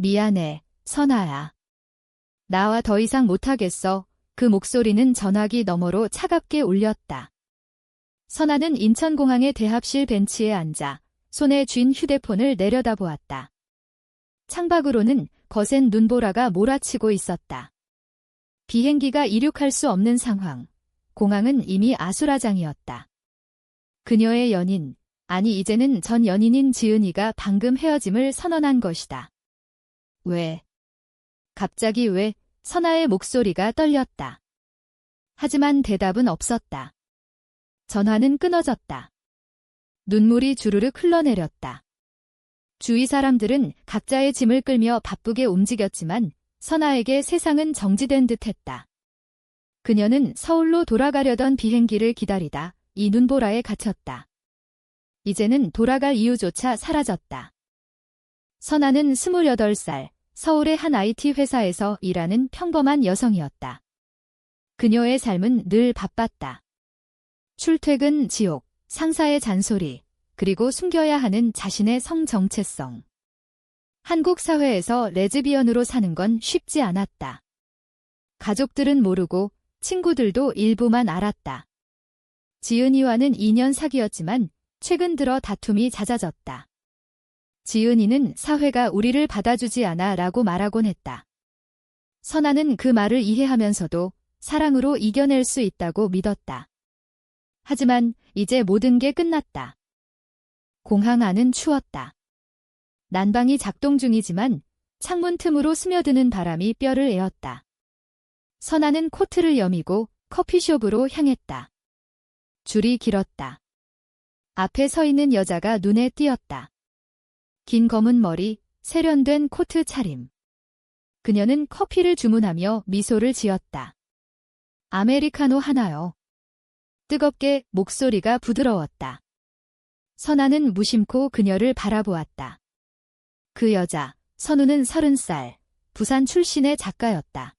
미안해, 선아야. 나와 더 이상 못하겠어. 그 목소리는 전화기 너머로 차갑게 울렸다. 선아는 인천공항의 대합실 벤치에 앉아 손에 쥔 휴대폰을 내려다보았다. 창밖으로는 거센 눈보라가 몰아치고 있었다. 비행기가 이륙할 수 없는 상황. 공항은 이미 아수라장이었다. 그녀의 연인, 아니 이제는 전 연인인 지은이가 방금 헤어짐을 선언한 것이다. 왜? 갑자기 왜? 선아의 목소리가 떨렸다. 하지만 대답은 없었다. 전화는 끊어졌다. 눈물이 주르륵 흘러내렸다. 주위 사람들은 각자의 짐을 끌며 바쁘게 움직였지만 선아에게 세상은 정지된 듯했다. 그녀는 서울로 돌아가려던 비행기를 기다리다 이 눈보라에 갇혔다. 이제는 돌아갈 이유조차 사라졌다. 선아는 28살, 서울의 한 IT 회사에서 일하는 평범한 여성이었다. 그녀의 삶은 늘 바빴다. 출퇴근 지옥, 상사의 잔소리, 그리고 숨겨야 하는 자신의 성 정체성. 한국 사회에서 레즈비언으로 사는 건 쉽지 않았다. 가족들은 모르고 친구들도 일부만 알았다. 지은이와는 2년 사귀었지만 최근 들어 다툼이 잦아졌다. 지은이는 사회가 우리를 받아주지 않아 라고 말하곤 했다. 선아는 그 말을 이해하면서도 사랑으로 이겨낼 수 있다고 믿었다. 하지만 이제 모든 게 끝났다. 공항 안은 추웠다. 난방이 작동 중이지만 창문 틈으로 스며드는 바람이 뼈를 에었다. 선아는 코트를 여미고 커피숍으로 향했다. 줄이 길었다. 앞에 서 있는 여자가 눈에 띄었다. 긴 검은 머리, 세련된 코트 차림. 그녀는 커피를 주문하며 미소를 지었다. 아메리카노 하나요. 뜨겁게 목소리가 부드러웠다. 선아는 무심코 그녀를 바라보았다. 그 여자, 선우는 30살, 부산 출신의 작가였다.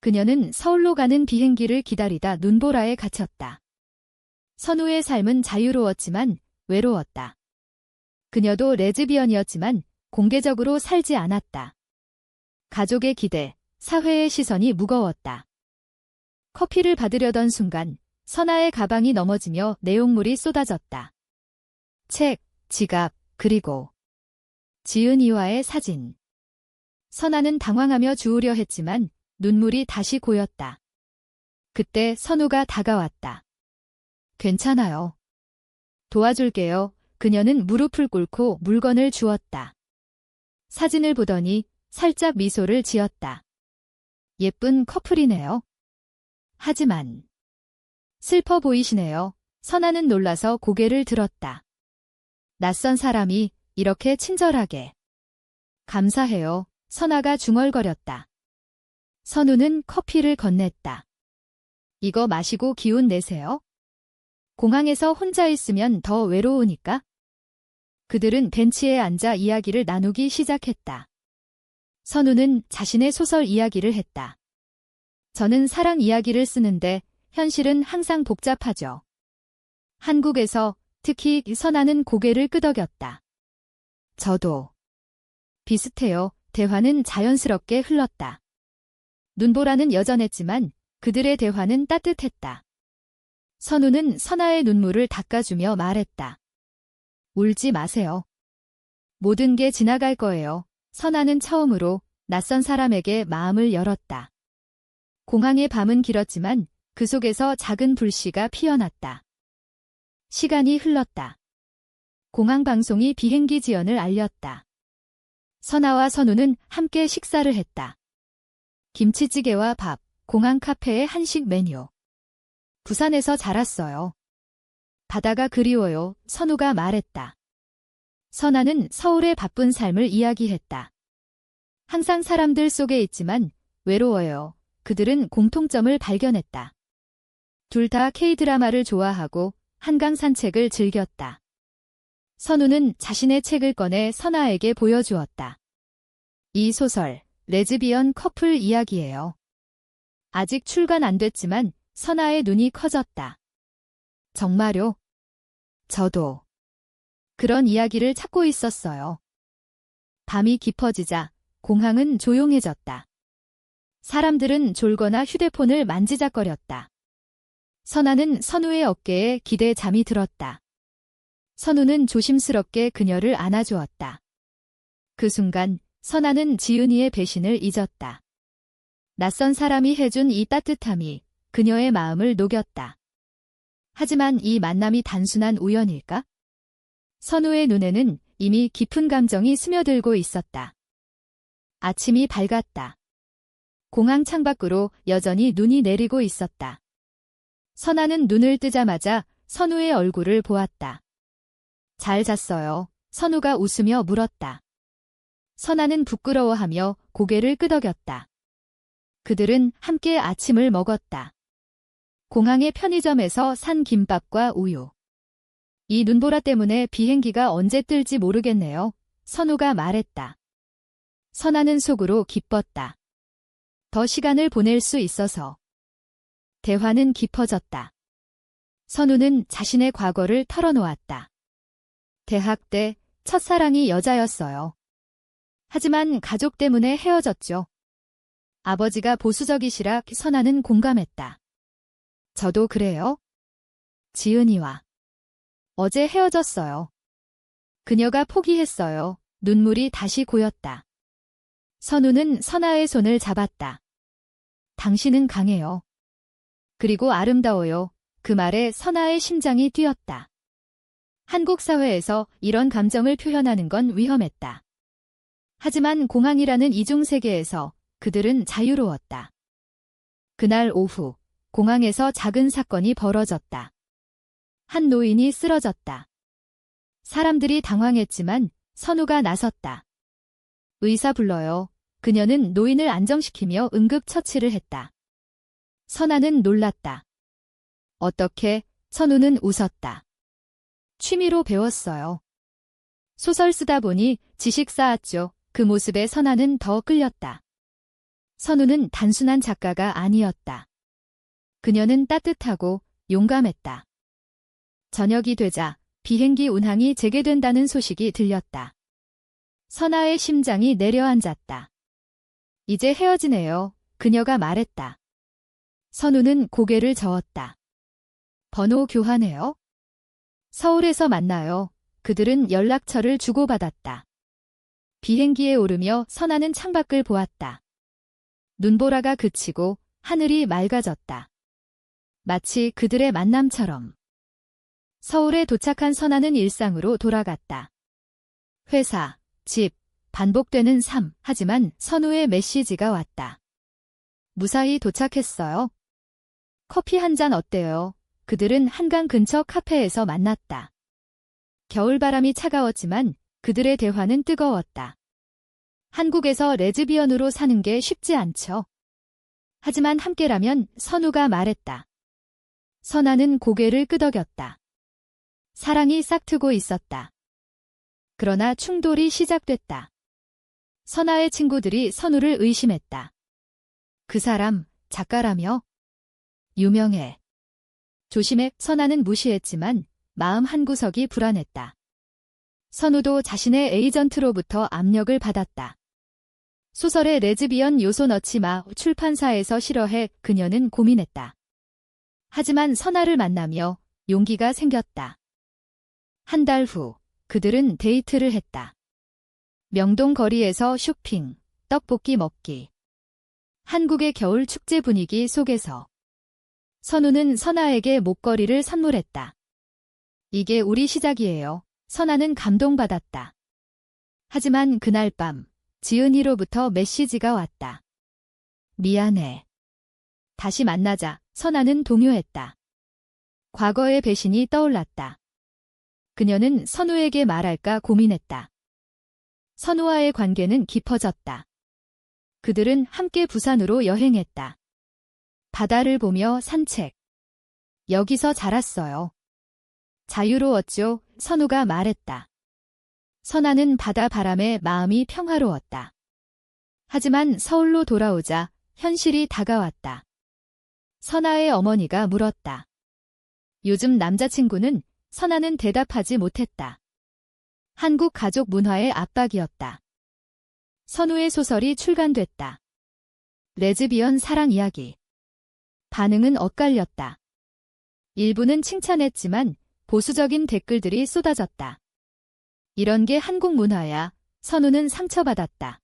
그녀는 서울로 가는 비행기를 기다리다 눈보라에 갇혔다. 선우의 삶은 자유로웠지만 외로웠다. 그녀도 레즈비언이었지만 공개적으로 살지 않았다. 가족의 기대, 사회의 시선이 무거웠다. 커피를 받으려던 순간 선아의 가방이 넘어지며 내용물이 쏟아졌다. 책, 지갑, 그리고 지은이와의 사진. 선아는 당황하며 주우려 했지만 눈물이 다시 고였다. 그때 선우가 다가왔다. 괜찮아요. 도와줄게요. 그녀는 무릎을 꿇고 물건을 주었다. 사진을 보더니 살짝 미소를 지었다. 예쁜 커플이네요. 하지만 슬퍼 보이시네요. 선아는 놀라서 고개를 들었다. 낯선 사람이 이렇게 친절하게. 감사해요. 선아가 중얼거렸다. 선우는 커피를 건넸다. 이거 마시고 기운 내세요. 공항에서 혼자 있으면 더 외로우니까. 그들은 벤치에 앉아 이야기를 나누기 시작했다. 선우는 자신의 소설 이야기를 했다. 저는 사랑 이야기를 쓰는데 현실은 항상 복잡하죠. 한국에서 특히 선아는 고개를 끄덕였다. 저도. 비슷해요. 대화는 자연스럽게 흘렀다. 눈보라는 여전했지만 그들의 대화는 따뜻했다. 선우는 선아의 눈물을 닦아주며 말했다. 울지 마세요. 모든 게 지나갈 거예요. 선아는 처음으로 낯선 사람에게 마음을 열었다. 공항의 밤은 길었지만 그 속에서 작은 불씨가 피어났다. 시간이 흘렀다. 공항 방송이 비행기 지연을 알렸다. 선아와 선우는 함께 식사를 했다. 김치찌개와 밥, 공항 카페의 한식 메뉴. 부산에서 자랐어요. 바다가 그리워요. 선우가 말했다. 선아는 서울의 바쁜 삶을 이야기했다. 항상 사람들 속에 있지만 외로워요. 그들은 공통점을 발견했다. 둘 다 K-드라마를 좋아하고 한강 산책을 즐겼다. 선우는 자신의 책을 꺼내 선아에게 보여주었다. 이 소설, 레즈비언 커플 이야기예요. 아직 출간 안 됐지만 선아의 눈이 커졌다. 정말요? 저도 그런 이야기를 찾고 있었어요. 밤이 깊어지자 공항은 조용해졌다. 사람들은 졸거나 휴대폰을 만지작거렸다. 선아는 선우의 어깨에 기대 잠이 들었다. 선우는 조심스럽게 그녀를 안아주었다. 그 순간 선아는 지은이의 배신을 잊었다. 낯선 사람이 해준 이 따뜻함이 그녀의 마음을 녹였다. 하지만 이 만남이 단순한 우연일까? 선우의 눈에는 이미 깊은 감정이 스며들고 있었다. 아침이 밝았다. 공항 창밖으로 여전히 눈이 내리고 있었다. 선아는 눈을 뜨자마자 선우의 얼굴을 보았다. 잘 잤어요. 선우가 웃으며 물었다. 선아는 부끄러워하며 고개를 끄덕였다. 그들은 함께 아침을 먹었다. 공항의 편의점에서 산 김밥과 우유. 이 눈보라 때문에 비행기가 언제 뜰지 모르겠네요. 선우가 말했다. 선아는 속으로 기뻤다. 더 시간을 보낼 수 있어서. 대화는 깊어졌다. 선우는 자신의 과거를 털어놓았다. 대학 때 첫사랑이 여자였어요. 하지만 가족 때문에 헤어졌죠. 아버지가 보수적이시라 선아는 공감했다. 저도 그래요. 지은이와 어제 헤어졌어요. 그녀가 포기했어요. 눈물이 다시 고였다. 선우는 선아의 손을 잡았다. 당신은 강해요. 그리고 아름다워요. 그 말에 선아의 심장이 뛰었다. 한국 사회에서 이런 감정을 표현하는 건 위험했다. 하지만 공항이라는 이중세계에서 그들은 자유로웠다. 그날 오후, 공항에서 작은 사건이 벌어졌다. 한 노인이 쓰러졌다. 사람들이 당황했지만 선우가 나섰다. 의사 불러요. 그녀는 노인을 안정시키며 응급처치를 했다. 선아는 놀랐다. 어떻게? 선우는 웃었다. 취미로 배웠어요. 소설 쓰다 보니 지식 쌓았죠. 그 모습에 선아는 더 끌렸다. 선우는 단순한 작가가 아니었다. 그녀는 따뜻하고 용감했다. 저녁이 되자 비행기 운항이 재개된다는 소식이 들렸다. 선아의 심장이 내려앉았다. 이제 헤어지네요. 그녀가 말했다. 선우는 고개를 저었다. 번호 교환해요? 서울에서 만나요. 그들은 연락처를 주고받았다. 비행기에 오르며 선아는 창밖을 보았다. 눈보라가 그치고 하늘이 맑아졌다. 마치 그들의 만남처럼. 서울에 도착한 선아는 일상으로 돌아갔다. 회사, 집, 반복되는 삶. 하지만 선우의 메시지가 왔다. 무사히 도착했어요. 커피 한 잔 어때요? 그들은 한강 근처 카페에서 만났다. 겨울바람이 차가웠지만 그들의 대화는 뜨거웠다. 한국에서 레즈비언으로 사는 게 쉽지 않죠. 하지만 함께라면. 선우가 말했다. 선아는 고개를 끄덕였다. 사랑이 싹트고 있었다. 그러나 충돌이 시작됐다. 선아의 친구들이 선우를 의심했다. 그 사람, 작가라며? 유명해. 조심해. 선아는 무시했지만 마음 한구석이 불안했다. 선우도 자신의 에이전트로부터 압력을 받았다. 소설에 레즈비언 요소 넣지 마. 출판사에서 싫어해. 그녀는 고민했다. 하지만 선아를 만나며 용기가 생겼다. 한 달 후, 그들은 데이트를 했다. 명동 거리에서 쇼핑, 떡볶이 먹기. 한국의 겨울 축제 분위기 속에서 선우는 선아에게 목걸이를 선물했다. 이게 우리 시작이에요. 선아는 감동받았다. 하지만 그날 밤, 지은이로부터 메시지가 왔다. 미안해. 다시 만나자. 선아는 동요했다. 과거의 배신이 떠올랐다. 그녀는 선우에게 말할까 고민했다. 선우와의 관계는 깊어졌다. 그들은 함께 부산으로 여행했다. 바다를 보며 산책. 여기서 자랐어요. 자유로웠죠. 선우가 말했다. 선아는 바다 바람에 마음이 평화로웠다. 하지만 서울로 돌아오자 현실이 다가왔다. 선아의 어머니가 물었다. 요즘 남자친구는? 선아는 대답하지 못했다. 한국 가족 문화의 압박이었다. 선우의 소설이 출간됐다. 레즈비언 사랑 이야기. 반응은 엇갈렸다. 일부는 칭찬했지만 보수적인 댓글들이 쏟아졌다. 이런 게 한국 문화야. 선우는 상처받았다.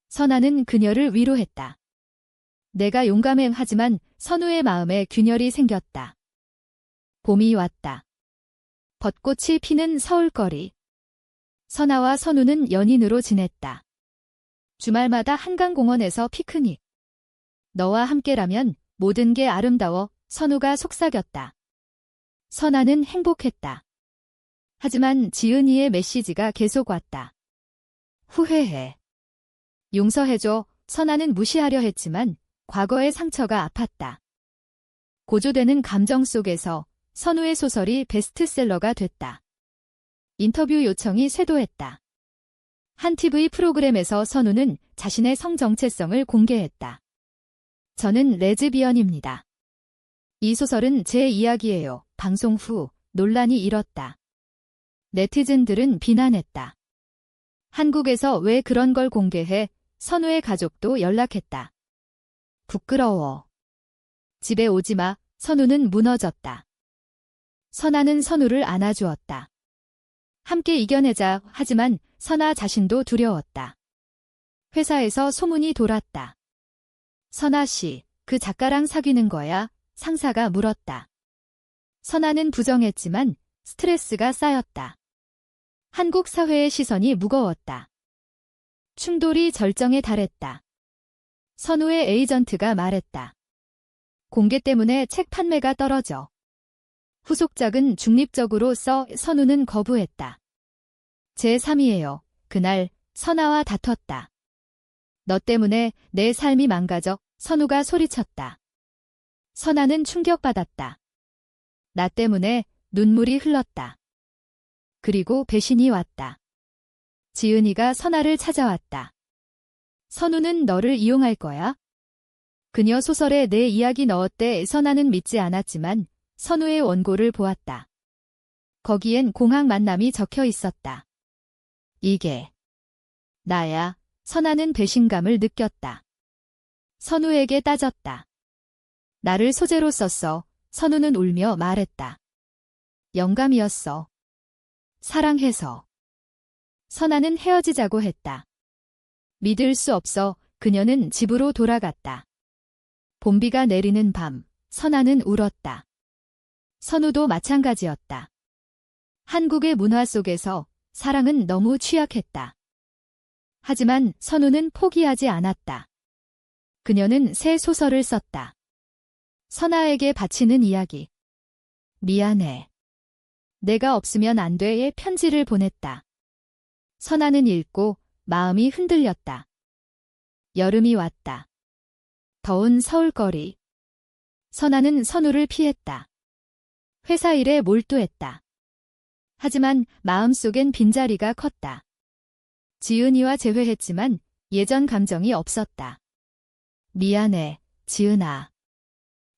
선아는 그녀를 위로했다. 내가 용감해 하지만 선우의 마음에 균열이 생겼다. 봄이 왔다. 벚꽃이 피는 서울거리. 선아와 선우는 연인으로 지냈다. 주말마다 한강공원에서 피크닉. 너와 함께라면 모든 게 아름다워. 선우가 속삭였다. 선아는 행복했다. 하지만 지은이의 메시지가 계속 왔다. 후회해. 용서해줘. 선아는 무시하려 했지만 과거의 상처가 아팠다. 고조되는 감정 속에서 선우의 소설이 베스트셀러가 됐다. 인터뷰 요청이 쇄도했다. 한 TV 프로그램에서 선우는 자신의 성 정체성을 공개했다. 저는 레즈비언입니다. 이 소설은 제 이야기예요. 방송 후 논란이 일었다. 네티즌들은 비난했다. 한국에서 왜 그런 걸 공개해? 선우의 가족도 연락했다. 부끄러워. 집에 오지 마. 선우는 무너졌다. 선아는 선우를 안아주었다. 함께 이겨내자. 하지만 선아 자신도 두려웠다. 회사에서 소문이 돌았다. 선아 씨, 그 작가랑 사귀는 거야? 상사가 물었다. 선아는 부정했지만 스트레스가 쌓였다. 한국 사회의 시선이 무거웠다. 충돌이 절정에 달했다. 선우의 에이전트가 말했다. 공개 때문에 책 판매가 떨어져. 후속작은 중립적으로 써. 선우는 거부했다. 제3이에요. 그날 선아와 다퉜다. 너 때문에 내 삶이 망가져. 선우가 소리쳤다. 선아는 충격받았다. 나 때문에 눈물이 흘렀다. 그리고 배신이 왔다. 지은이가 선아를 찾아왔다. 선우는 너를 이용할 거야? 그녀 소설에 내 이야기 넣었대. 선아는 믿지 않았지만 선우의 원고를 보았다. 거기엔 공항 만남이 적혀 있었다. 이게 나야. 선아는 배신감을 느꼈다. 선우에게 따졌다. 나를 소재로 썼어. 선우는 울며 말했다. 영감이었어. 사랑해서. 선아는 헤어지자고 했다. 믿을 수 없어. 그녀는 집으로 돌아갔다. 봄비가 내리는 밤, 선아는 울었다. 선우도 마찬가지였다. 한국의 문화 속에서 사랑은 너무 취약했다. 하지만 선우는 포기하지 않았다. 그녀는 새 소설을 썼다. 선아에게 바치는 이야기. 미안해. 내가 없으면 안 돼의 편지를 보냈다. 선아는 읽고 마음이 흔들렸다. 여름이 왔다. 더운 서울거리. 선아는 선우를 피했다. 회사 일에 몰두했다. 하지만 마음속엔 빈자리가 컸다. 지은이와 재회했지만 예전 감정이 없었다. 미안해, 지은아.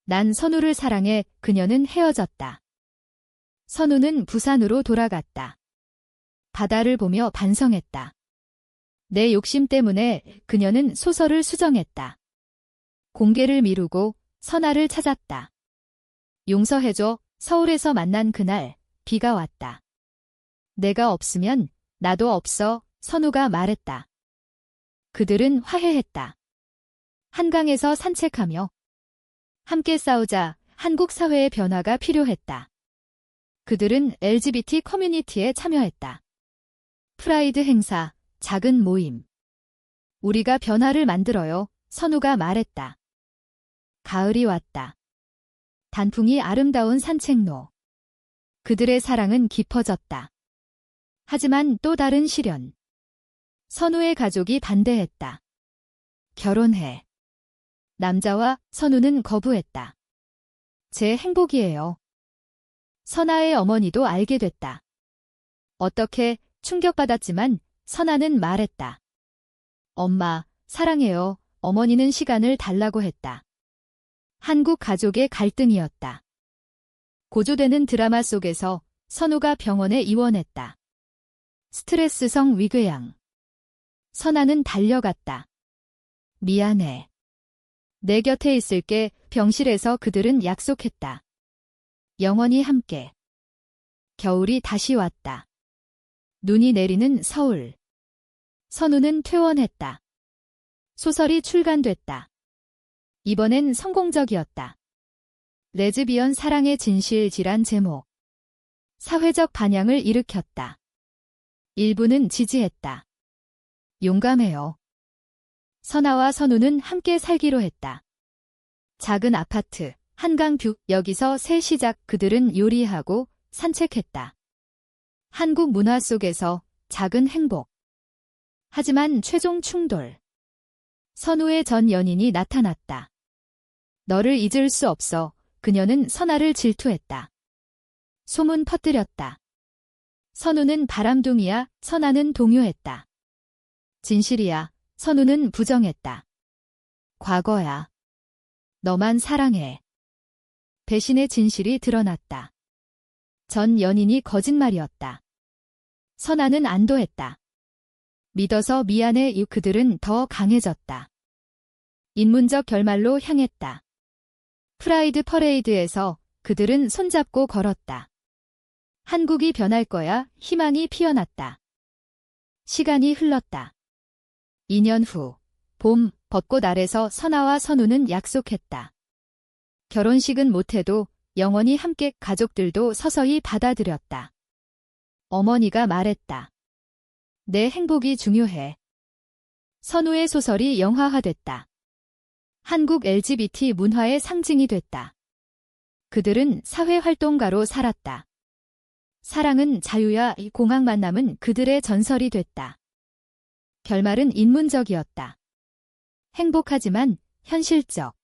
난 선우를 사랑해. 그녀는 헤어졌다. 선우는 부산으로 돌아갔다. 바다를 보며 반성했다. 내 욕심 때문에 그녀는 소설을 수정했다. 공개를 미루고 선아를 찾았다. 용서해줘. 서울에서 만난 그날 비가 왔다. 내가 없으면 나도 없어. 선우가 말했다. 그들은 화해했다. 한강에서 산책하며 함께 싸우자. 한국 사회의 변화가 필요했다. 그들은 LGBT 커뮤니티에 참여했다. 프라이드 행사, 작은 모임. 우리가 변화를 만들어요. 선우가 말했다. 가을이 왔다. 단풍이 아름다운 산책로. 그들의 사랑은 깊어졌다. 하지만 또 다른 시련. 선우의 가족이 반대했다. 결혼해. 남자와 선우는 거부했다. 제 행복이에요. 선아의 어머니도 알게 됐다. 어떻게? 충격받았지만 선아는 말했다. 엄마, 사랑해요. 어머니는 시간을 달라고 했다. 한국 가족의 갈등이었다. 고조되는 드라마 속에서 선우가 병원에 입원했다. 스트레스성 위궤양. 선아는 달려갔다. 미안해. 내 곁에 있을게. 병실에서 그들은 약속했다. 영원히 함께. 겨울이 다시 왔다. 눈이 내리는 서울. 선우는 퇴원했다. 소설이 출간됐다. 이번엔 성공적이었다. 레즈비언 사랑의 진실이란 제목. 사회적 반향을 일으켰다. 일부는 지지했다. 용감해요. 선아와 선우는 함께 살기로 했다. 작은 아파트, 한강뷰, 여기서 새 시작. 그들은 요리하고 산책했다. 한국 문화 속에서 작은 행복. 하지만 최종 충돌. 선우의 전 연인이 나타났다. 너를 잊을 수 없어. 그녀는 선아를 질투했다. 소문 퍼뜨렸다. 선우는 바람둥이야. 선아는 동요했다. 진실이야. 선우는 부정했다. 과거야. 너만 사랑해. 배신의 진실이 드러났다. 전 연인이 거짓말이었다. 선아는 안도했다. 믿어서 미안해. 그들은 더 강해졌다. 인문적 결말로 향했다. 프라이드 퍼레이드에서 그들은 손잡고 걸었다. 한국이 변할 거야. 희망이 피어났다. 시간이 흘렀다. 2년 후, 봄, 벚꽃 아래서 선아와 선우는 약속했다. 결혼식은 못해도 영원히 함께. 가족들도 서서히 받아들였다. 어머니가 말했다. 내 행복이 중요해. 선우의 소설이 영화화됐다. 한국 LGBT 문화의 상징이 됐다. 그들은 사회활동가로 살았다. 사랑은 자유야. 이 공항 만남은 그들의 전설이 됐다. 결말은 인문적이었다. 행복하지만 현실적.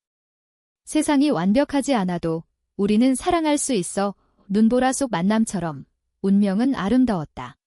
세상이 완벽하지 않아도 우리는 사랑할 수 있어. 눈보라 속 만남처럼 운명은 아름다웠다.